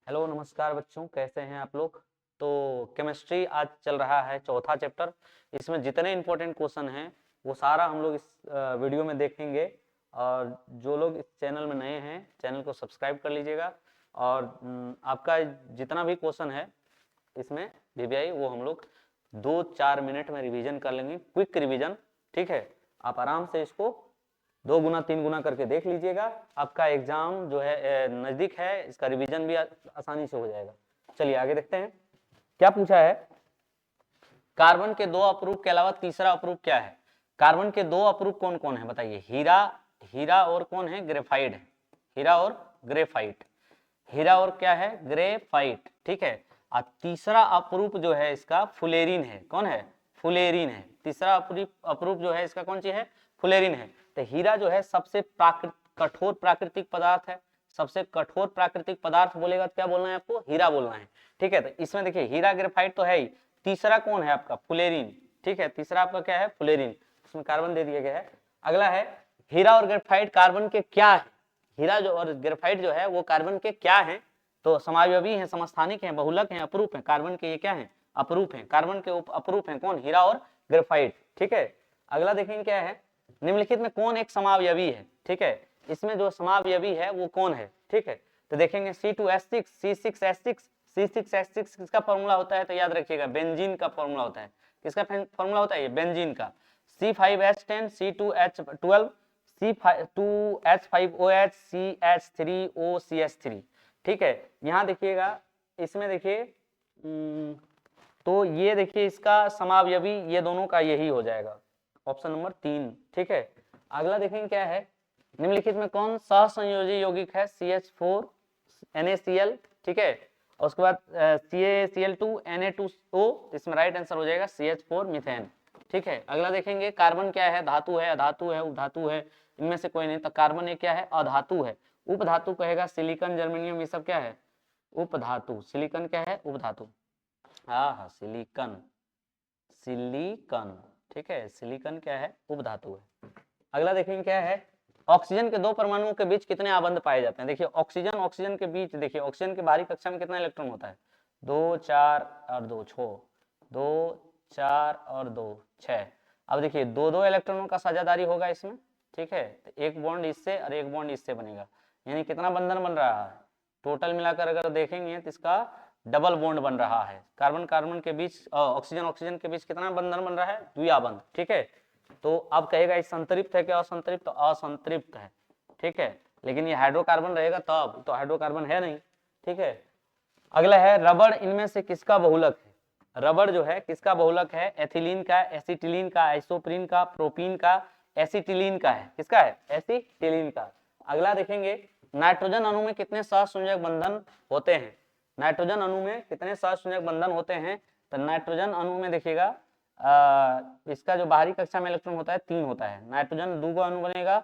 Hello नमस्कार बच्चों, कैसे हैं आप लोग। तो केमिस्ट्री आज चल रहा है चौथा चैप्टर। इसमें जितने इम्पोर्टेंट क्वेश्चन हैं वो सारा हम लोग इस वीडियो में देखेंगे। और जो लोग इस चैनल में नए हैं चैनल को सब्सक्राइब कर लीजिएगा। और आपका जितना भी क्वेश्चन है इसमें वीवीआई वो हम लोग 2-4 मिनट में रिवीजन कर लेंगे, क्विक रिवीजन। ठीक है, आप आराम से इसको 2 गुना 3 गुना करके देख लीजिएगा। आपका एग्जाम जो है नजदीक है, इसका रिवीजन भी आसानी से हो जाएगा। चलिए आगे देखते हैं क्या पूछा है। कार्बन के 2 अपरूप के अलावा तीसरा अपरूप क्या है। कार्बन के 2 अपरूप कौन कौन है बताइए। हीरा, हीरा और कौन है, ग्रेफाइट है। हीरा और ग्रेफाइट, हीरा और क्या है, ग्रेफाइट। ठीक है। और तीसरा अपरूप जो है इसका फुलेरिन है। कौन है, फुलेरिन है। तीसरा अपरूप जो है इसका कौन सी है, फुलेरिन है। तो हीरा जो है सबसे कठोर प्राकृतिक पदार्थ है। सबसे कठोर प्राकृतिक पदार्थ बोलेगा तो क्या बोलना है आपको, हीरा बोलना है। ठीक है, तो इसमें देखिए हीरा ग्रेफाइट तो है ही, तीसरा कौन है आपका, फुलेरिन। ठीक है, तीसरा आपका क्या है, फुलेरिन। इसमें कार्बन दे दिया गया है। अगला है हीरा और ग्रेफाइट कार्बन के क्या है। हीरा जो और ग्रेफाइट जो है वो कार्बन के क्या है, तो समावयवी हैं, समस्थानिक हैं, बहुलक हैं, अपरूप हैं। कार्बन के ये क्या है, अपरूप हैं। कार्बन के अपरूप हैं कौन, हीरा और ग्रेफाइट। ठीक है। अगला देखेंगे क्या है, निम्नलिखित में कौन एक समावयवी है। ठीक है, इसमें जो समावयवी है वो कौन है। ठीक है, तो देखेंगे C2H6, C6H6, C6H6 किसका फॉर्मूला होता है, तो याद रखिएगा बेंजीन का फॉर्मूला होता है। किसका फॉर्मूला होता है, ये बेंजीन का। C5H10, C2H12, C2H5OH, CH3OCH3। ठीक है, यहाँ देखिएगा, इसमें देखिए तो ये देखिए इसका समावयवी ये दोनों का यही हो जाएगा, ऑप्शन नंबर 3। ठीक है। अगला देखेंगे क्या है, निम्नलिखित में कौन सहसंयोजी यौगिक है, CH4 NaCl। ठीक है, और उसके बाद CaCl2 Na2O, इसमें राइट आंसर हो जाएगा CH4 मीथेन। ठीक है। अगला देखेंगे कार्बन क्या है, धातु है, अधातु है, उपधातु है, इनमें से कोई नहीं। तो कार्बन एक क्या है, अधातु है। उपधातु कहेगा सिलिकॉन, जर्मेनियम, ये सब क्या है, उपधातु। सिलिकॉन क्या है, उपधातु। हाँ, सिलिकॉन, सिलिकॉन। ठीक है, सिलिकॉन क्या है, उपधातु है। अगला देखेंगे क्या है, ऑक्सीजन के 2 परमाणुओं के बीच कितने आबंध पाए जाते हैं। देखिए ऑक्सीजन, ऑक्सीजन के बीच देखिए, ऑक्सीजन के बाहरी कक्षा में कितना इलेक्ट्रॉन होता है, 2 4 और 2 6, 2 4 और 2 6। अब देखिए 2-2 इलेक्ट्रॉनों का साझेदारी होगा इसमें। ठीक है, तो एक बॉन्ड इससे और एक बॉन्ड इससे बनेगा, यानी कितना बंधन बन रहा है, टोटल मिलाकर अगर देखेंगे तो इसका डबल बॉन्ड बन रहा है। कार्बन कार्बन के बीच, ऑक्सीजन ऑक्सीजन के बीच कितना बंधन बन रहा है, द्विआबंध। ठीक है, तो अब कहेगा इस संतृप्त है क्या असंतृप्त, तो असंतृप्त है। ठीक है, लेकिन ये हाइड्रोकार्बन रहेगा तब, तो हाइड्रोकार्बन है नहीं। ठीक है। अगला है रबड़ इनमें से किसका बहुलक है। रबड़ जो है किसका बहुलक है, एथिलीन का, एसिटिलीन का, आइसोप्रीन का, प्रोपीन का, एसिटिलीन का है। किसका है, एसिटिलीन का। अगला देखेंगे नाइट्रोजन अणु में कितने सहसंयोजक बंधन होते हैं। नाइट्रोजन अणु में कितने सहसंयोजक बंधन होते हैं, तो नाइट्रोजन अणु में देखिएगा इसका जो बाहरी कक्षा में इलेक्ट्रॉन होता है 3 होता है। नाइट्रोजन 2 अणु बनेगा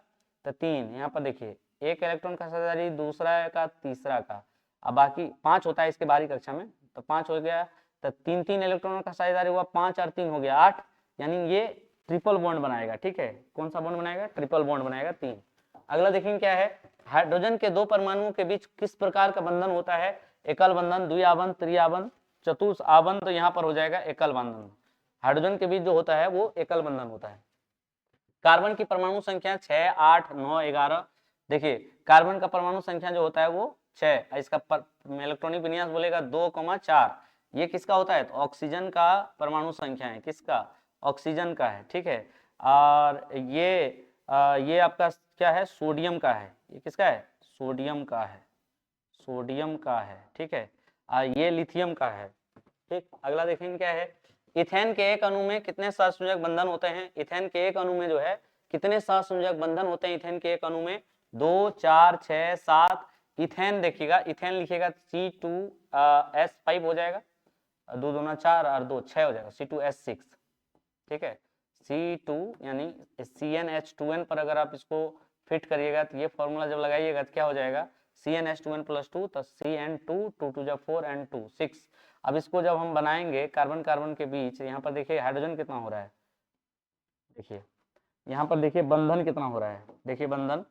तो 3, यहाँ पर देखिए एक इलेक्ट्रॉन का साझेदारी दूसरा का तीसरा का, अब बाकी 5 होता है इसके बाहरी कक्षा में, तो 5 हो गया, तो 3-3 इलेक्ट्रॉनों का साझेदारी हुआ, 5 और 3 हो गया 8, यानी ये ट्रिपल बॉन्ड बनाएगा। ठीक है, कौन सा बॉन्ड बनाएगा, ट्रिपल बॉन्ड बनाएगा 3। अगला देखेंगे क्या है, हाइड्रोजन के 2 परमाणुओं के बीच किस प्रकार का बंधन होता है, एकल बंधन, द्विआबंध, त्रिआबंध, चतुर्थ आबंध, तो यहाँ पर हो जाएगा एकल बंधन। हाइड्रोजन के बीच जो होता है वो एकल बंधन होता है। कार्बन की परमाणु संख्या 6 8 9 11। देखिए कार्बन का परमाणु संख्या जो होता है वो 6, इसका इलेक्ट्रॉनिक विन्यास बोलेगा 2,4। ये किसका होता है, तो ऑक्सीजन का परमाणु संख्या है, किसका, ऑक्सीजन का है। ठीक है, और ये आपका क्या है, सोडियम का है। ये किसका है, सोडियम का है, सोडियम का है। ठीक है, ये लिथियम का है। ठीक, अगला देखेंगे क्या है, इथेन के एक अणु में कितने सहसंयोजक बंधन होते हैं। इथेन के एक अणु में जो है कितने सहसंयोजक बंधन होते हैं, इथेन के एक अणु में 2 4 6 7। इथेन देखिएगा, इथेन लिखिएगा C2H5 हो जाएगा, 2 दूना 4 और 2 6 हो जाएगा, C2H6। ठीक है, C2 यानी CnH2n पर अगर आप इसको फिट करिएगा तो ये फॉर्मूला जब लगाइएगा तो क्या हो जाएगा, CnH2n+2, तो CN2, 2 2 4 N2 6। अब इसको जब हम बनाएंगे कार्बन कार्बन के बीच, यहाँ पर देखिए हाइड्रोजन कितना हो रहा है, देखिए यहाँ पर देखिए बंधन कितना हो रहा है, देखिए बंधन,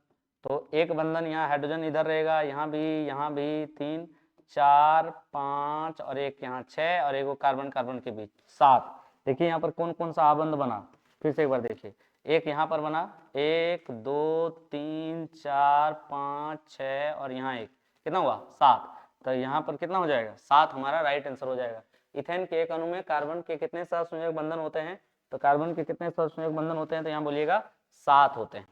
तो एक बंधन यहाँ हाइड्रोजन इधर रहेगा, यहाँ भी 3, 4 5 और एक यहाँ 6 और एक कार्बन कार्बन के बीच 7। देखिए यहाँ पर कौन कौन सा आबंध बना, फिर से एक बार देखिए। एक यहाँ पर बना 1 2 3 4 5 6 और यहाँ एक, कितना हुआ 7। तो यहाँ पर कितना हो जाएगा 7 हमारा राइट आंसर हो जाएगा। इथेन के एक अणु में कार्बन के कितने सहसंयोजक बंधन होते हैं, तो कार्बन के कितने सहसंयोजक बंधन होते हैं, तो यहाँ बोलिएगा 7 होते हैं।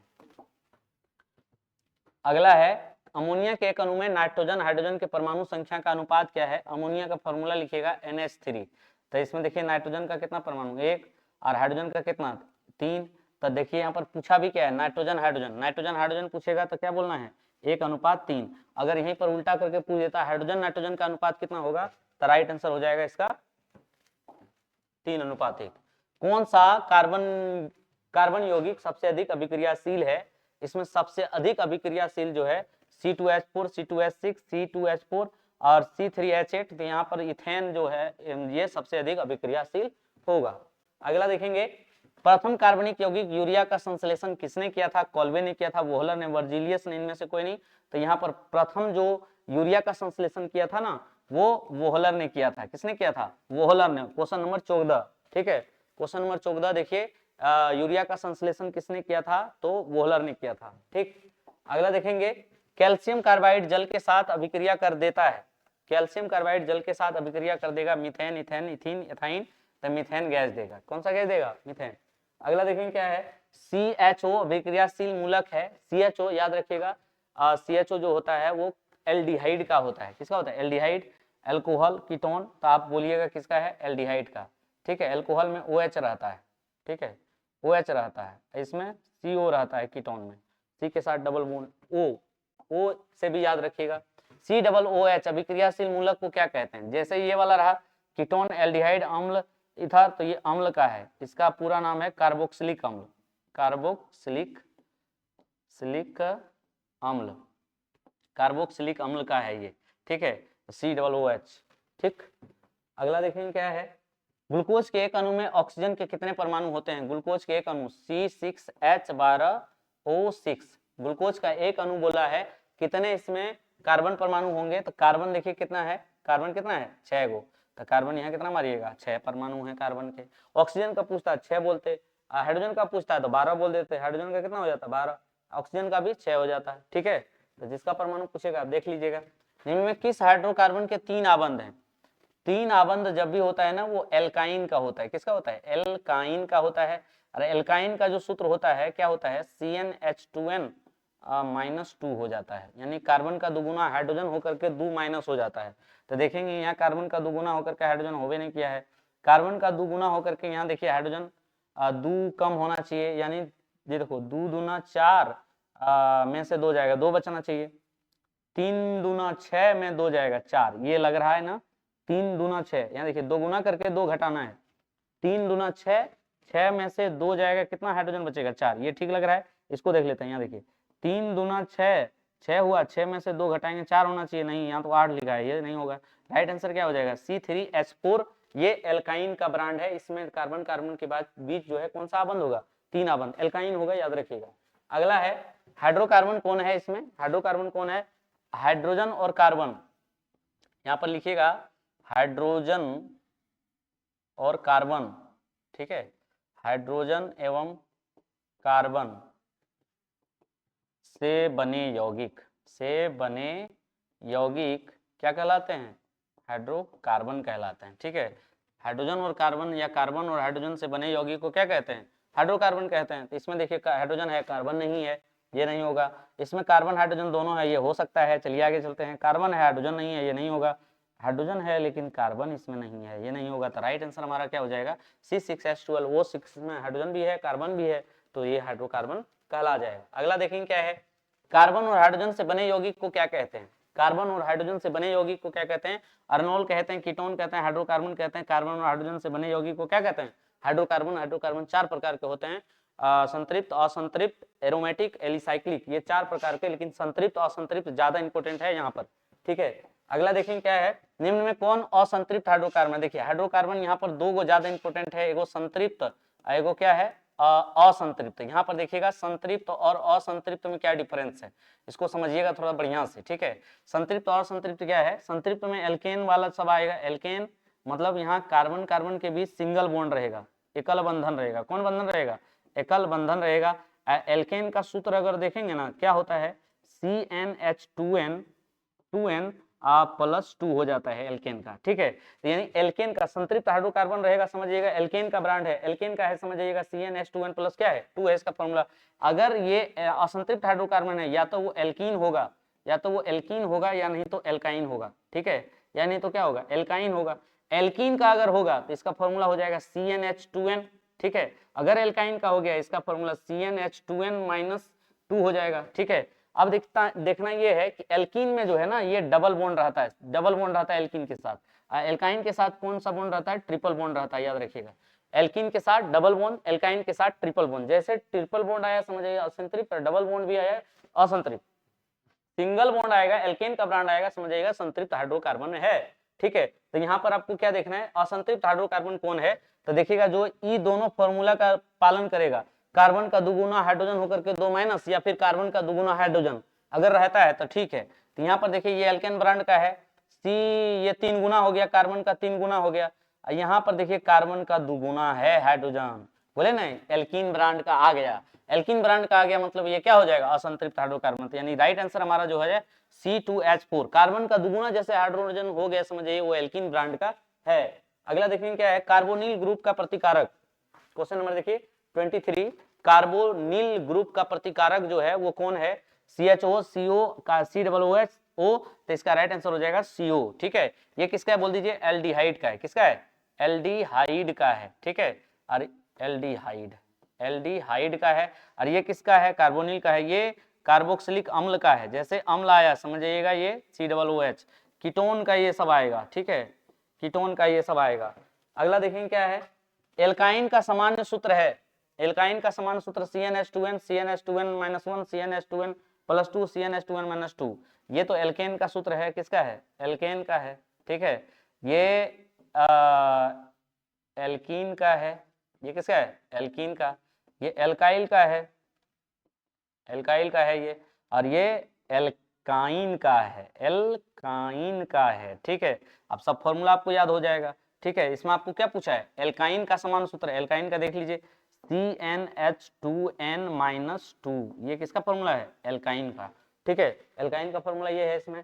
अगला है अमोनिया के एक अणु में नाइट्रोजन हाइड्रोजन के परमाणु संख्या का अनुपात क्या है। अमोनिया का फॉर्मूला लिखिएगा NH3। तो इसमें देखिए नाइट्रोजन का कितना परमाणु 1 और हाइड्रोजन का कितना 3। तो देखिए यहाँ पर पूछा भी क्या है नाइट्रोजन हाइड्रोजन, नाइट्रोजन हाइड्रोजन पूछेगा तो क्या बोलना है 1:3। अगर यहीं पर उल्टा करके पूछ देता हाइड्रोजन नाइट्रोजन का अनुपात कितना होगा, तो राइट आंसर हो जाएगा इसका 3:1। कौन सा कार्बन यौगिक सबसे अधिक अभिक्रियाशील है, इसमें सबसे अधिक अभिक्रियाशील जो है C2H4 C2H6 C2H4 और C3H8। तो यहाँ पर इथेन जो है ये सबसे अधिक अभिक्रियाशील होगा। अगला देखेंगे प्रथम कार्बनिक यौगिक यूरिया का संश्लेषण किसने किया था, कॉल्वे ने किया था, वोहलर ने, वर्जिलियस ने, इनमें से कोई नहीं। तो यहाँ पर प्रथम जो यूरिया का संश्लेषण किया था ना वो वोहलर ने किया था। किसने किया था, वोहलर ने। क्वेश्चन नंबर 14, ठीक है, क्वेश्चन नंबर 14 देखिए यूरिया का संश्लेषण किसने किया था, तो वोहलर ने किया था। ठीक, अगला देखेंगे कैल्शियम कार्बाइड जल के साथ अभिक्रिया कर देता है। कैल्शियम कार्बाइड जल के साथ अभिक्रिया कर देगा मीथेन इथेन इथीन एथाइन, तो मीथेन गैस देगा। कौन सा गैस देगा, मीथेन। अगला देखेंगे क्या है CHO अभिक्रियाशील मूलक है। CHO याद रखिएगा CHO जो होता है वो एल्डिहाइड का होता है। किसका होता है, एल्डिहाइड, अल्कोहल कीटोन। तो आप बोलिएगा किसका है, एल्डिहाइड का। ठीक है, अल्कोहल में OH रहता है, ठीक है, OH रहता है, इसमें CO रहता है कीटोन में, C के साथ डबल बॉन्ड O से भी याद रखिएगा। COOH अभिक्रियाशील मूलक को क्या कहते हैं, जैसे ये वाला रहा कीटोन एल्डिहाइड अम्ल इथर, तो ये अम्ल का है, इसका पूरा नाम है कार्बोक्सिलिक अम्ल, कार्बोक्सिलिक अम्ल, कार्बोक्सिलिक अम्ल का है ये। ठीक है, COOH। ठीक, अगला देखेंगे क्या है ग्लूकोज के एक अणु में ऑक्सीजन के कितने परमाणु होते हैं। ग्लूकोज के एक अणु C6H12O6। ग्लूकोज का एक अणु बोला है कितने इसमें कार्बन परमाणु होंगे, तो कार्बन देखिए कितना है, कार्बन कितना है 6 गो। तो कार्बन यहाँ कितना मारिएगा 6 परमाणु है कार्बन के। ऑक्सीजन का पूछता है 6 बोलते, हाइड्रोजन का पूछता है तो 12 बोल देते, हाइड्रोजन का कितना हो जाता है 12, ऑक्सीजन का भी 6 हो जाता है। ठीक है, तो जिसका परमाणु पूछेगा आप देख लीजिएगा। निम्न में किस हाइड्रोकार्बन के 3 आबंध हैं। 3 आबंध जब भी होता है ना वो एल्काइन का होता है। किसका होता है, एल्काइन का होता है। और एल्काइन का जो सूत्र होता है क्या होता है, CnH2n -2 हो जाता है, यानी कार्बन का दुगुना हाइड्रोजन होकर के 2 माइनस हो जाता है। तो देखेंगे यहाँ कार्बन का दुगुना होकर के हाइड्रोजन होवे नहीं किया है, कार्बन का दुगुना होकर के यहाँ देखिए हाइड्रोजन 2 कम होना चाहिए, यानी ये देखो 2 दूना 4 में से 2 जाएगा, 2 बचना चाहिए। 3 दूना 6 में 2 जाएगा 4, ये लग रहा है ना 3 दूना 6, यहाँ देखिए 2 गुना करके 2 घटाना है, 3 दूना 6, 6 में से 2 जाएगा, कितना हाइड्रोजन बचेगा 4, ये ठीक लग रहा है। इसको देख लेते हैं, यहाँ देखिए 3 दूना 6, 6 हुआ, 6 में से 2 घटाएंगे 4 होना चाहिए, नहीं यहाँ तो 8 लिखा है, ये नहीं होगा। राइट आंसर क्या हो जाएगा C3H4। ये एल्काइन का ब्रांड है, इसमें कार्बन कार्बन के बाद बीच जो है कौन सा आबंध होगा, 3 आबंध, एल्काइन होगा, याद रखिएगा। अगला है हाइड्रोकार्बन कौन है, इसमें हाइड्रोकार्बन कौन है, हाइड्रोजन और कार्बन, यहाँ पर लिखिएगा हाइड्रोजन और कार्बन। ठीक है, हाइड्रोजन एवं कार्बन से बने यौगिक क्या कहलाते हैं, हाइड्रोकार्बन कहलाते हैं। ठीक है, हाइड्रोजन और कार्बन या कार्बन और हाइड्रोजन से बने यौगिक को क्या कहते हैं, हाइड्रोकार्बन कहते हैं। तो इसमें देखिए हाइड्रोजन है कार्बन नहीं है, ये नहीं होगा। इसमें कार्बन हाइड्रोजन दोनों है, ये हो सकता है, चलिए आगे चलते हैं। कार्बन है हाइड्रोजन नहीं है, ये नहीं होगा। हाइड्रोजन है लेकिन कार्बन इसमें नहीं है, ये नहीं होगा। तो राइट आंसर हमारा क्या हो जाएगा C6H12O6 में हाइड्रोजन भी है कार्बन भी है, तो ये हाइड्रोकार्बन कहला जाएगा। अगला देखेंगे क्या है कार्बन और हाइड्रोजन से बने यौगिक को क्या कहते हैं। कार्बन और हाइड्रोजन से बने यौगिक को क्या कहते हैं, अर्नोल कहते हैं, कीटोन कहते हैं, हाइड्रोकार्बन कहते हैं। कार्बन और हाइड्रोजन से बने यौगिक को क्या कहते हैं, हाइड्रोकार्बन। हाइड्रोकार्बन 4 प्रकार के होते हैं, संतृप्त, असंतृप्त, एरोमेटिक, एलिसाइक्लिक, ये 4 प्रकार के, लेकिन संतृप्त असंतृप्त ज्यादा इंपॉर्टेंट है यहाँ पर। ठीक है, अगला देखेंगे क्या है निम्न में कौन असंतृप्त हाइड्रोकार्बन। देखिए हाइड्रोकार्बन यहाँ पर 2 गो ज्यादा इंपॉर्टेंट है, एगो संतृप्त एगो क्या है असंतृप्त। यहाँ पर देखिएगा संतृप्त और असंतृप्त में क्या डिफरेंस है, इसको समझिएगा थोड़ा बढ़िया से, ठीक है। संतृप्त और संतृप्त क्या है, संतृप्त में एल्केन वाला सब आएगा। एल्केन मतलब यहाँ कार्बन कार्बन के बीच सिंगल बॉन्ड रहेगा, एकल बंधन रहेगा। कौन बंधन रहेगा, एकल बंधन रहेगा। एल्केन का सूत्र अगर देखेंगे ना क्या होता है, CnH2n 2n +2 हो जाता है एल्केन का, ठीक है। तो यानी एल्केन का संतृप्त हाइड्रोकार्बन रहेगा, समझिएगा एल्केन का ब्रांड है, एल्केन का है समझिएगा CnH2n प्लस क्या है 2 है इसका फॉर्मूला। अगर ये असंतृप्त हाइड्रोकार्बन है या तो वो एल्कीन होगा, या तो वो एल्कीन होगा या नहीं तो एल्काइन होगा, ठीक है, या नहीं तो क्या होगा एल्काइन होगा। एल्कीन का अगर होगा तो इसका फॉर्मूला हो जाएगा CnH2n, ठीक है। अगर एल्काइन का हो गया इसका फॉर्मूला CnH2n -2 हो जाएगा, ठीक है। अब देखना ये है कि एल्कीन में जो है ना ये डबल बॉन्ड रहता है, डबल बॉन्ड रहता है एल्कीन के साथ। एल्काइन के साथ कौन सा बॉन्ड रहता है, ट्रिपल बॉन्ड रहता है, याद रखिएगा। एल्कीन के साथ डबल बॉन्ड, एल्काइन के साथ ट्रिपल बॉन्ड। जैसे ट्रिपल बॉन्ड आया समझिएगा असंतृप्त, डबल बॉन्ड भी आया असंतृप्त, सिंगल बॉन्ड आएगा एल्केन का ब्रांड आएगा समझिएगा संतृप्त हाइड्रोकार्बन है, ठीक है। तो यहाँ पर आपको क्या देखना है, असंतृप्त हाइड्रोकार्बन कौन है, तो देखिएगा जो ई दोनों फॉर्मूला का पालन करेगा, कार्बन का दुगुना हाइड्रोजन होकर के 2 माइनस, या फिर कार्बन का दुगुना हाइड्रोजन अगर रहता है तो ठीक है। तो यहाँ पर देखिए ये एल्केन ब्रांड का है, सी ये 3 गुना हो गया, कार्बन का 3 गुना हो गया। यहाँ पर देखिए कार्बन का दुगुना है हाइड्रोजन, बोले नहीं एल्कीन ब्रांड का आ गया, एल्कीन ब्रांड का आ गया, मतलब ये क्या हो जाएगा असंतृप्त हाइड्रोकार्बन। यानी राइट आंसर हमारा जो है C2H4, कार्बन का दुगुना जैसे हाइड्रोजन हो गया समझिए वो एल्कीन ब्रांड का है। अगला देखेंगे क्या है, कार्बोनिल ग्रुप का प्रतिकारक। क्वेश्चन नंबर देखिए 23, कार्बोनिल ग्रुप का प्रतिकारक जो है वो कौन है, CHO CO का COOH, तो इसका राइट आंसर हो जाएगा CO, ठीक है। ये किसका है बोल दीजिए, एल्डिहाइड का है, किसका है, एल्डिहाइड का है, ठीक है। और एल्डिहाइड का है। और ये किसका है, कार्बोनिल का है, ये कार्बोक्सिलिक अम्ल का है। जैसे अम्ल आया समझिएगा ये COOH, कीटोन का ये सब आएगा, ठीक है, कीटोन का ये सब आएगा। अगला देखेंगे क्या है, एल्काइन का सामान्य सूत्र है, एल्काइन का सामान्य सूत्र CnH2n CnH2n-1 CnH2n +2 CnH2n -2। ये तो एल्केन का सूत्र है, किसका है, एल्केन का है, ठीक है। ये एल्कीन का है, ये किसका है, एल्कीन का। ये एल्काइल का है, एल्काइल का है ये। और ये एल्काइन का है, एल्काइन का है, ठीक है। अब सब फॉर्मूला आपको याद हो जाएगा, ठीक है। इसमें आपको क्या पूछा है, एल्काइन का समान सूत्र, एल्काइन का देख लीजिए CnH2n -2, ये किसका फॉर्मूला है, एल्काइन का, ठीक है। एल्काइन का फॉर्मूला ये है। इसमें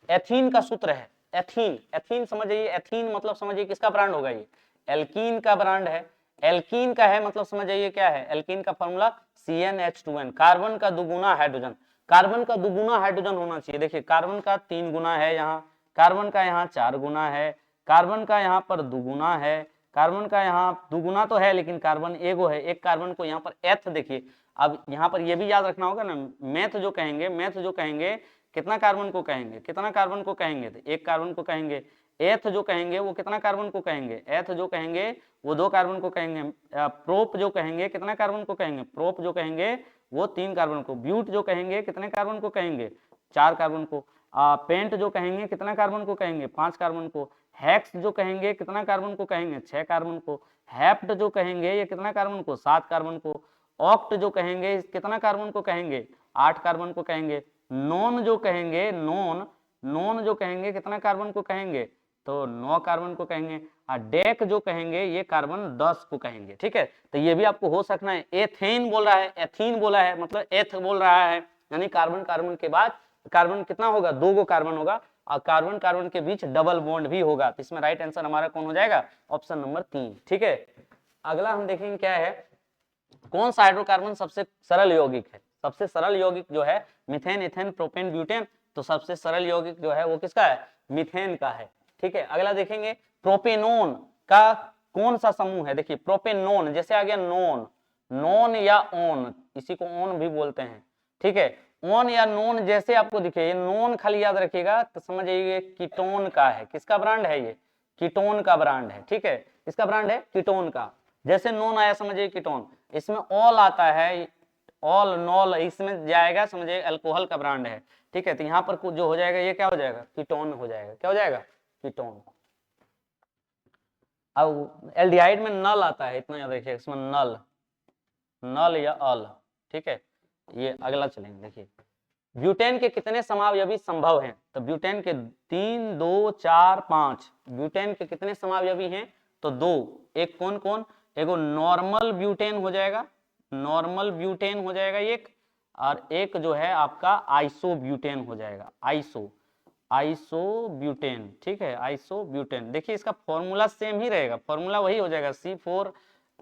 एथीन का सूत्र है, एथीन, एथीन समझिए, एथीन मतलब समझिए किसका ब्रांड होगा, ये एल्कीन का ब्रांड है, एल्कीन का है मतलब समझिए क्या है, एल्कीन का फॉर्मूला CnH2n, कार्बन का दुगुना हाइड्रोजन, कार्बन का दुगुना हाइड्रोजन होना चाहिए। देखिए कार्बन का 3 गुना है यहाँ, कार्बन का यहाँ 4 गुना है, कार्बन का यहाँ पर दुगुना है, कार्बन का यहाँ दुगुना तो है लेकिन कार्बन एगो है, एक कार्बन को यहाँ पर एथ देखिए। अब यहाँ पर ये भी याद रखना होगा ना, मैथ जो कहेंगे, मैथ जो कहेंगे कितना कार्बन को कहेंगे, कितना कार्बन को कहेंगे, तो एक कार्बन को कहेंगे। एथ जो कहेंगे वो कितना कार्बन को कहेंगे, एथ जो कहेंगे वो 2 कार्बन को कहेंगे। प्रोप जो कहेंगे कितना कार्बन को कहेंगे, प्रोप जो कहेंगे वो 3 कार्बन को। ब्यूट जो कहेंगे कितने कार्बन को कहेंगे, 4 कार्बन को। पेंट जो कहेंगे कितना कार्बन को कहेंगे, 5 कार्बन को। हेक्स जो कहेंगे कितना कार्बन को कहेंगे, 6 कार्बन को। हेप्ट जो कहेंगे ये कितना कार्बन को, 7 कार्बन को। ऑक्ट जो कहेंगे कितना कार्बन को कहेंगे, 8 कार्बन को कहेंगे। नॉन जो कहेंगे, नॉन, नॉन जो कहेंगे कितना कार्बन को कहेंगे, तो 9 कार्बन को कहेंगे। और डेक जो कहेंगे ये कार्बन 10 को कहेंगे, ठीक है। तो ये भी आपको हो सकना है, एथेन बोल रहा है, एथीन बोला है मतलब एथ बोल रहा है, यानी कार्बन कार्बन के बाद कार्बन कितना होगा, 2 गो कार्बन होगा, और कार्बन कार्बन के बीच डबल बॉन्ड भी होगा। तो इसमें राइट आंसर हमारा कौन हो जाएगा, ऑप्शन नंबर 3, ठीक है। अगला हम देखेंगे क्या है, कौन सा हाइड्रोकार्बन सबसे सरल यौगिक है। सबसे सरल यौगिक जो है मीथेन, इथेन, प्रोपेन, ब्यूटेन, तो सबसे सरल यौगिक जो है वो किसका है, मीथेन का है, ठीक है। अगला देखेंगे प्रोपेनोन का कौन सा समूह है। देखिए प्रोपेनोन जैसे आ गया नोन, नोन या ओन, इसी को ओन भी बोलते हैं, ठीक है। ओन या नोन जैसे आपको दिखे, ये नोन खाली याद रखिएगा तो समझिए कीटोन का है, किसका ब्रांड है, ये कीटोन का ब्रांड है, ठीक है। इसका ब्रांड है कीटोन का। जैसे नोन आया समझिए कीटोन, इसमें ऑल आता है, ऑल नॉल इसमें जाएगा समझिए अल्कोहल का ब्रांड है, ठीक है। तो यहाँ पर कुछ जो हो जाएगा ये क्या हो जाएगा, कीटोन हो जाएगा, क्या हो जाएगा, कीटोन। अब एल्डिहाइड में नल आता है, इतना याद रखिएगा, इसमें नल, नल या अल, ठीक है। ये अगला चलेंगे, देखिए ब्यूटेन के कितने समावयवी संभव हैं, तो ब्यूटेन के 3, 2, 4, 5। ब्यूटेन के कितने समावयवी हैं, तो 2। एक कौन कौन, एगो नॉर्मल ब्यूटेन हो जाएगा, नॉर्मल ब्यूटेन हो जाएगा एक, और एक जो है आपका आइसोब्यूटेन हो जाएगा, आइसोब्यूटेन, ठीक है, आइसोब्यूटेन। देखिए इसका फॉर्मूला सेम ही रहेगा, फॉर्मूला वही हो जाएगा, C4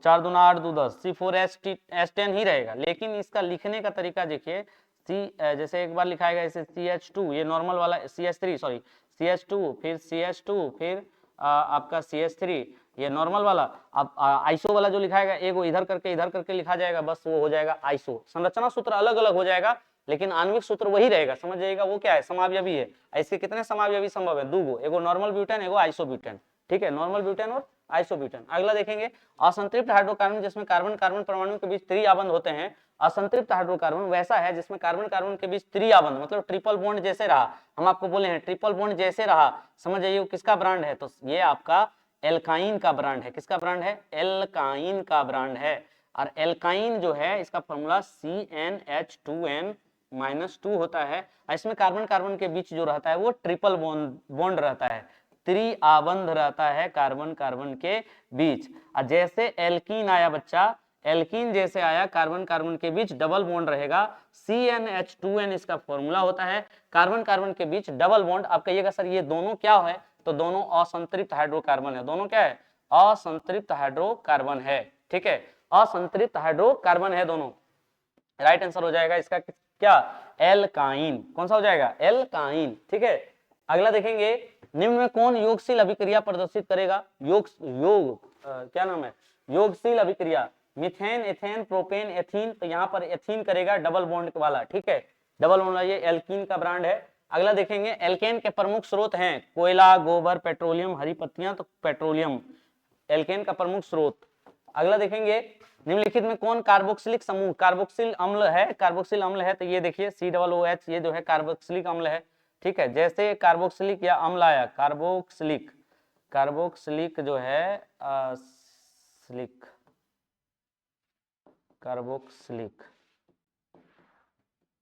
4 दूना 8 2 10, C4H10 ही रहेगा, लेकिन इसका लिखने का तरीका देखिए, जैसे एक बार लिखाएगा इसे CH2, ये नॉर्मल वाला CH3, सॉरी CH2, फिर CH2, फिर आपका CH3, ये नॉर्मल वाला। अब आइसो वाला जो लिखाएगा एगो इधर करके लिखा जाएगा, बस वो हो जाएगा आइसो। संरचना सूत्र अलग अलग हो जाएगा, लेकिन आणविक सूत्र वही रहेगा, समझ जाइएगा। वो क्या है, समावयवी है। इसके कितने समावयवी संभव है, 2 एगो नॉर्मल ब्यूटेन, एगो आइसोब्यूटेन, ठीक है, नॉर्मल ब्यूटेन और आइसोब्यूटेन। अगला देखेंगे असंतृप्त हाइड्रोकार्बन जिसमें कार्बन कार्बन परमाणु के बीच त्रिआबंध होते हैं। असंतृप्त हाइड्रोकार्बन वैसा है जिसमें कार्बन कार्बन के बीच त्रिआबंध, मतलब ट्रिपल बॉन्ड जैसे रहा, हम आपको बोले हैं ट्रिपल बॉन्ड जैसे रहा, समझ जाइए किसका ब्रांड है, तो ये आपका एल्काइन का ब्रांड है। किसका ब्रांड है, एल्काइन का ब्रांड है। और एल्काइन जो है इसका फॉर्मूला CnH2n-2 होता है। इसमें कार्बन कार्बन के बीच जो रहता है वो ट्रिपल बॉन्ड रहता है, त्रिआबंध रहता है कार्बन कार्बन के बीच। और जैसे एल्कीन आया बच्चा, एल्कीन जैसे आया, कार्बन कार्बन के बीच डबल बॉन्ड रहेगा, CnH2n इसका फॉर्मूला होता है। कार्बन कार्बन के बीच डबल बॉन्ड। आप कहिएगा सर ये दोनों क्या है, तो दोनों असंतृप्त हाइड्रोकार्बन है। दोनों क्या है, असंतृप्त हाइड्रोकार्बन है, ठीक है, असंतृप्त हाइड्रोकार्बन है दोनों। राइट आंसर हो जाएगा इसका क्या, एल्काइन। कौन सा हो जाएगा, एल्काइन, ठीक है। अगला देखेंगे, निम्न में कौन योगशील अभिक्रिया प्रदर्शित करेगा, क्या नाम है, योगशील अभिक्रिया, मिथेन, एथेन, प्रोपेन, एथीन। तो यहाँ पर एथीन करेगा डबल बॉन्ड वाला, ठीक है, डबल बॉन्ड, ये एल्कीन का ब्रांड है। अगला देखेंगे, एल्केन के प्रमुख स्रोत हैं कोयला, गोबर, पेट्रोलियम, हरी पत्तियां, तो पेट्रोलियम एल्केन का प्रमुख स्रोत। अगला देखेंगे, निम्नलिखित में कौन कार्बोक्सिलिक समूह, कार्बोक्सिल अम्ल है, कार्बोक्सिल अम्ल है, तो ये देखिए COOH, ये जो है कार्बोक्सिलिक अम्ल है, ठीक है। जैसे कार्बोक्सिलिक या अम्ल आया, कार्बोक्सिलिक, कार्बोक्सिलिक जो है कार्बोक्सिलिक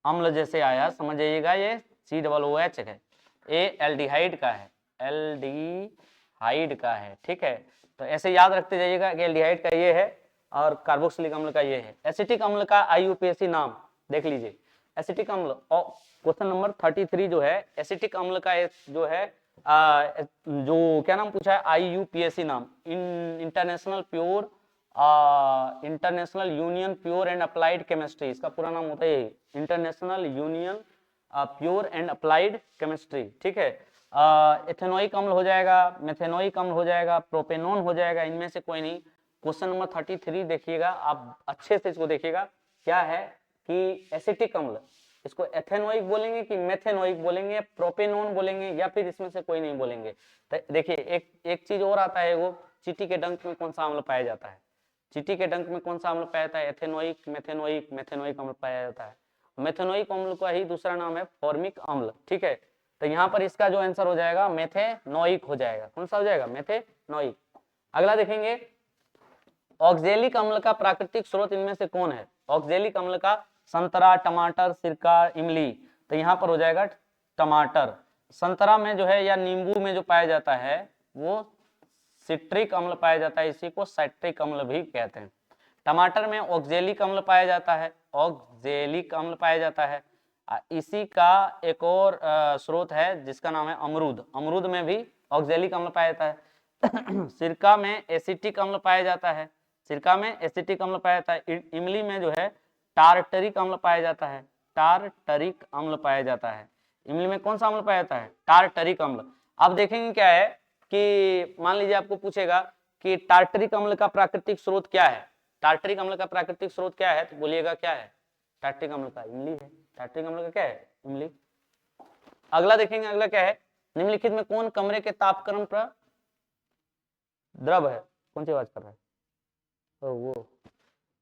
अम्ल जैसे आया, समझ जाइएगा ये COOH है, ये एल्डिहाइड का है, एल्डिहाइड का है, ठीक है। तो ऐसे याद रखते जाइएगा कि एल्डिहाइड का ये है और कार्बोक्सिलिक अम्ल का ये है। एसिटिक अम्ल का IUPAC नाम देख लीजिए, एसिटिक अम्ल, और क्वेश्चन नंबर 33 जो है, एसिटिक अम्ल का जो है जो क्या नाम पूछा है, IUPAC नाम, international union pure and applied chemistry, इसका पूरा नाम होता है international union pure and applied chemistry, ठीक है। एथेनोइक अम्ल हो जाएगा, मेथेनोइक अम्ल हो जाएगा, प्रोपेनोन हो जाएगा, इनमें से कोई नहीं। क्वेश्चन नंबर 33 देखिएगा, आप अच्छे से इसको देखिएगा, क्या है कि एसिटिक अम्ल, इसको एथेनोइक बोलेंगे कि मेथेनोइक बोलेंगे, प्रोपेनोन बोलेंगे, या फिर इसमें से कोई नहीं बोलेंगे। देखिए एक चीज और आता है, वो चींटी के डंक में कौन सा अम्ल पाया जाता है, चींटी के डंक में कौन सा अम्ल पाया जाता है, एथेनोइक, मेथेनोइक, मेथेनोइक अम्ल पाया जाता है। मेथेनोइक अम्ल का ही दूसरा नाम है फॉर्मिक अम्ल, ठीक है। तो यहाँ पर इसका जो आंसर हो जाएगा मेथेनोइक हो जाएगा। कौन सा हो जाएगा, मेथेनोइक। अगला देखेंगे, ऑक्जेलिक अम्ल का प्राकृतिक स्रोत इनमें से कौन है, ऑक्जेलिक अम्ल का, संतरा, टमाटर, सिरका, इमली। तो यहाँ पर हो जाएगा टमाटर। संतरा में जो है या नींबू में जो पाया जाता है वो सिट्रिक अम्ल पाया जाता है, इसी को साइट्रिक अम्ल भी कहते हैं। टमाटर में ऑक्जेलिक अम्ल पाया जाता है, ऑक्जेलिक अम्ल पाया जाता है। इसी का एक और स्रोत है जिसका नाम है अमरूद, अमरूद में भी ऑक्जेलिक अम्ल पाया जाता है। सिरका में एसिटिक अम्ल पाया जाता है, सिरका में एसिटिक अम्ल पाया जाता है। इमली में जो है टार्टरिक अम्ल पाया जाता है, टार्टरिक अम्ल पाया जाता है। इमली में कौन सा अम्ल पाया जाता है, टार्टरिक अम्ल। अब देखेंगे क्या है कि मान लीजिए आपको पूछेगा कि टार्टरिक अम्ल का प्राकृतिक स्रोत क्या है, टार्टरिक अम्ल का प्राकृतिक स्रोत क्या है, तो बोलिएगा क्या है, टार्टरिक अम्ल का इमली है, टार्टरिक अम्ल का क्या है, इमली। अगला देखेंगे, अगला क्या है, निम्नलिखित में कौन कमरे के तापक्रम पर द्रव है, कौन सी आवाज कर रहा है, वो।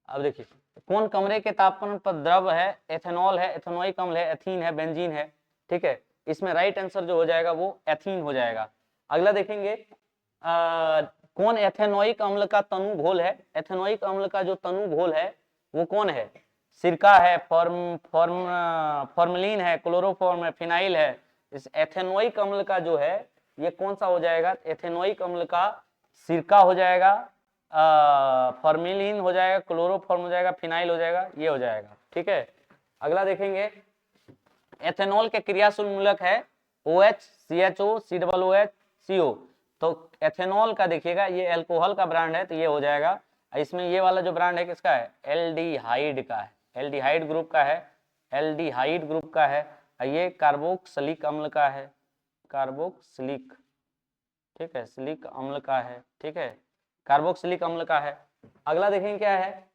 अब देखिए कौन कमरे के तापमान पर द्रव है, एथेनॉल है, एथेनोइक अम्ल है, एथीन है, बेंजीन है, ठीक है। इसमें राइट आंसर जो हो जाएगा वो एथीन हो जाएगा। अगला देखेंगे, कौन एथेनोइक अम्ल का तनु घोल है, एथेनोइक अम्ल का जो तनु घोल है वो कौन है? सिरका है, फॉर्मलिन है, क्लोरोफॉर्म है, फिनाइल है। इस एथेनोइक अम्ल का जो है ये कौन सा हो जाएगा? एथेनोइक अम्ल का सिरका हो जाएगा, फॉर्मेलिन हो जाएगा, क्लोरोफॉर्म हो जाएगा, फिनाइल हो जाएगा, ये हो जाएगा। ठीक है, अगला देखेंगे एथेनॉल के क्रियाशील मूलक है OH, CHO, COOH, CO। तो एथेनॉल का देखिएगा ये अल्कोहल का ब्रांड है तो ये हो जाएगा। इसमें ये वाला जो ब्रांड है किसका है? एल्डिहाइड का है, एल्डिहाइड ग्रुप का है, एल्डिहाइड ग्रुप का है। ये कार्बोक्सिलिक अम्ल का है, कार्बोक्सिलिक, ठीक है, सिलिक अम्ल का है। ठीक है, कार्बोक्सिलिक अम्ल का है। अगला देखेंगे क्या है?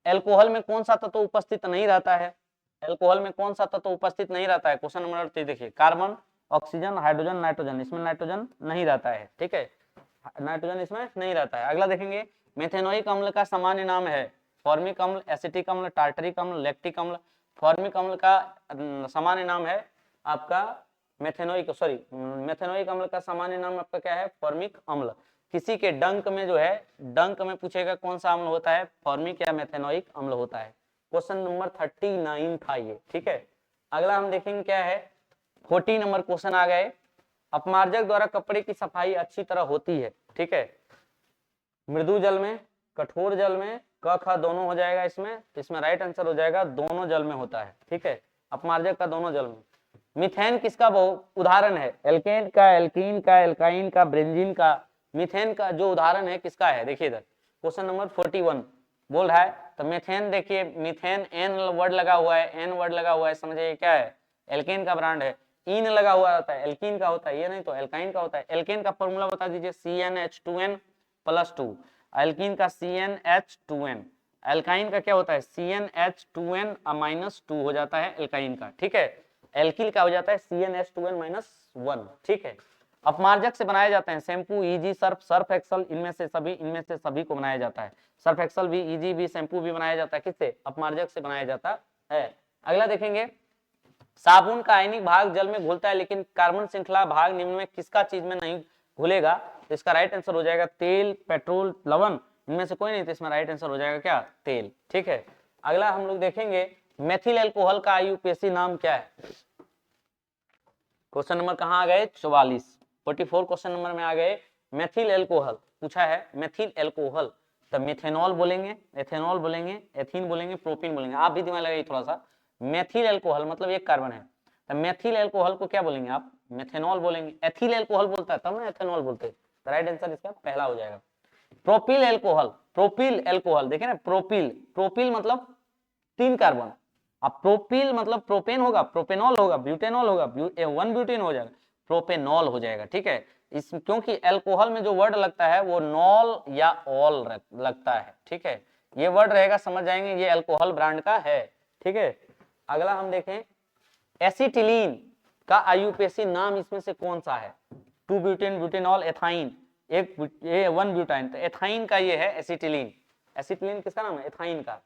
अल्कोहल में कौन सा तत्व उपस्थित नहीं रहता है? अल्कोहल में कौन सा तत्व उपस्थित नहीं रहता है? क्वेश्चन नंबर 3 देखिए, कार्बन, ऑक्सीजन, हाइड्रोजन, नाइट्रोजन। इसमें नाइट्रोजन नहीं रहता है। ठीक है, नाइट्रोजन इसमें नहीं रहता है। अगला देखेंगे मेथेनोइक अम्ल का सामान्य नाम है फॉर्मिक अम्ल, एसिटिक अम्ल, टार्टरिक अम्ल, लैक्टिक अम्ल। फॉर्मिक अम्ल का सामान्य नाम है आपका मेथेनोइक, सॉरी, मेथेनोइक अम्ल का सामान्य नाम आपका क्या है? फॉर्मिक अम्ल। किसी के डंक में जो है, डंक में पूछेगा कौन सा अम्ल होता है? फॉर्मिक या मेथेनोइक अम्ल होता है। क्वेश्चन नंबर 39 था ये। ठीक है, अगला हम देखेंगे क्या है? 40 नंबर क्वेश्चन आ गए। अपमार्जक द्वारा कपड़े की सफाई अच्छी तरह होती है। ठीक है, मृदु जल में, कठोर जल में, क ख दोनों हो जाएगा इसमें। इसमें राइट आंसर हो जाएगा दोनों जल में होता है। ठीक है, अपमार्जक का दोनों जल में। मीथेन किसका उदाहरण है? एल्केन का, एल्कीन का, एल्काइन का, ब्रेंजीन का। मीथेन का जो उदाहरण है किसका है? देखिए इधर क्वेश्चन नंबर 41 बोल रहा है। तो मीथेन देखिए, मीथेन एन वर्ड लगा हुआ है, एन वर्ड लगा हुआ है, समझिए क्या है? एल्केन का ब्रांड है। इन लगा हुआ होता है, एल्कीन का होता है, ये नहीं तो एल्काइन का होता है। एल्केन का फॉर्मूला बता दीजिए, CnH2n+2। एल्कीन का CnH2n। एल्काइन का क्या होता है? CnH2n-2 हो जाता है एल्काइन का। ठीक है, एल्किल का हो जाता है CnH2n-1। ठीक है, अपमार्जक से बनाए जाते हैं shampoo, easy, Surf, Surf Excel. इनमें से सभी को बनाया जाता है। सर्फ एक्सल भी, ईजी भी, शैम्पू भी बनाया जाता है। किससे? अपमार्जक से बनाया जाता है। अगला देखेंगे, साबुन का आयनिक भाग जल में घुलता है लेकिन कार्बन श्रृंखला भाग निम्न में किसका चीज में नहीं घुलेगा? तो इसका राइट आंसर हो जाएगा तेल, पेट्रोल, लवण। इनमें से कोई नहीं, तो इसमें राइट आंसर हो जाएगा क्या? तेल। ठीक है, अगला हम लोग देखेंगे मेथिल अल्कोहल का IUPAC नाम क्या है? क्वेश्चन नंबर कहाँ आ गए? 44 क्वेश्चन नंबर में आ गए। मेथिल अल्कोहल पूछा है, मेथिल अल्कोहल। तो मेथेनॉल बोलेंगे, एथेनॉल बोलेंगे, एथीन बोलेंगे, प्रोपीन बोलेंगे। आप भी दिमाग लगाइए थोड़ा सा। मेथिल अल्कोहल मतलब एक कार्बन है, तो मेथिल अल्कोहल को क्या बोलेंगे आप? मेथेनॉल बोलेंगे। एथिल अल्कोहल बोलता है तब ना एथेनॉल बोलते हैं। तो राइट आंसर इसका पहला हो जाएगा। प्रोपिल अल्कोहल, प्रोपिल अल्कोहल देखे ना, प्रोपिल, प्रोपिल मतलब 3 कार्बन। अब प्रोपिल मतलब प्रोपेन होगा, प्रोपेनॉल होगा, ब्यूटेनॉल होगा, 1 ब्यूटेन हो जाएगा, प्रोपेनॉल हो जाएगा। ठीक है, इस क्योंकि अल्कोहल में जो वर्ड लगता है वो नॉल या ऑल लगता है। ठीक है, ये वर्ड रहेगा, समझ जाएंगे ये अल्कोहल ब्रांड का है। ठीक है, अगला हम देखें, एसिटिलीन का IUPAC नाम इसमें से कौन सा है? 2 ब्यूटेन, ब्यूटेनॉल, एथाइन, एक 1 ब्यूटाइन। तो एथाइन का ये है एसिटिलीन। एसिटिलीन किसका नाम है? एथाइन का।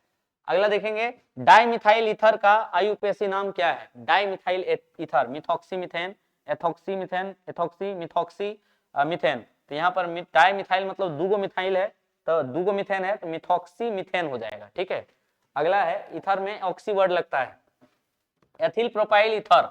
अगला देखेंगे, डाइमिथाइल ईथर का IUPAC नाम क्या है? Dimethyl ether, methoxymethane, ethoxymethane, ethoxy methane. तो यहाँ पर डाइमिथाइल मतलब दूगो मिथाइल है, तो दूगो मीथेन है, तो मिथॉक्सीमीथेन हो जाएगा। ठीक है, अगला है, ईथर में ऑक्सी वर्ड लगता है। Ethyl propyl ether,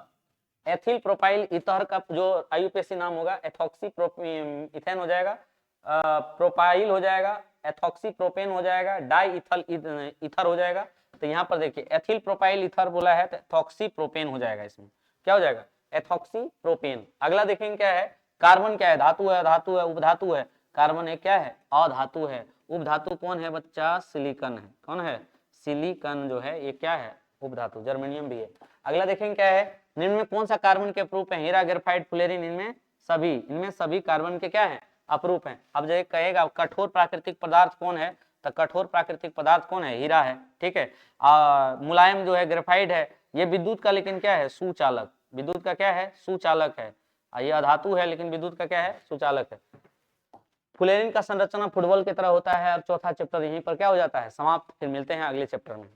ethyl propyl ether का जो IUPAC नाम होगा एथॉक्सी इथेन हो जाएगा, प्रोपाइल हो जाएगा, एथॉक्सी प्रोपेन हो जाएगा, डाई इथल ईथर हो जाएगा। तो यहाँ पर देखिए एथिल प्रोपाइल ईथर बोला है तो एथॉक्सी प्रोपेन हो जाएगा। इसमें क्या हो जाएगा? Ethoxy propane. अगला देखेंगे क्या है? कार्बन क्या है? धातु है, धातु है, उपधातु है। कार्बन एक क्या है? अधातु है। उपधातु कौन है बच्चा? सिलिकन है। कौन है? सिलिकन जो है ये क्या है? उपधातु। जर्मेनियम भी है। अगला देखेंगे क्या है? निम्न में कौन सा कार्बन के अप्रूप है? हीरा, ग्रेफाइट, फुलेरिन। इनमें सभी कार्बन के क्या है? अप्रूप है। अब जो कहेगा कठोर प्राकृतिक पदार्थ कौन है, तो कठोर प्राकृतिक पदार्थ कौन है? हीरा है। ठीक है, मुलायम जो है ग्रेफाइट है। ये विद्युत का लेकिन क्या है? सुचालक। विद्युत का क्या है? सुचालक है। ये अधातु है लेकिन विद्युत का क्या है? सुचालक है। फुलेरिन का संरचना फुटबॉल की तरह होता है। और चौथा चैप्टर यहीं पर क्या हो जाता है? समाप्त। फिर मिलते हैं अगले चैप्टर में।